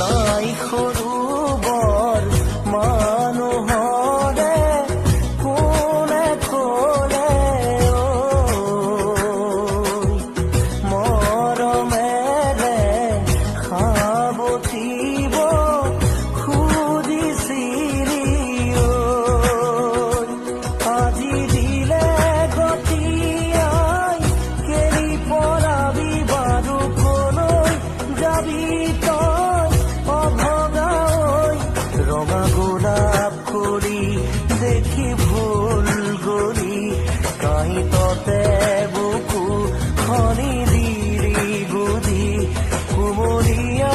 নাই সৰু বৰ মানুহৰে কোনে ক'লে মৰমেৰে সাৱটিব খুজিছিলি আজি দিলে গতিয়াই কেৰি পৰাবি বাৰু কলৈ যাবি তই অভগা ৰঙা গোলাপ কৰি দেখি ভুল গলি কাঁহিততে বুকু খনি দিলি বুদ্ধি কুমলীয়া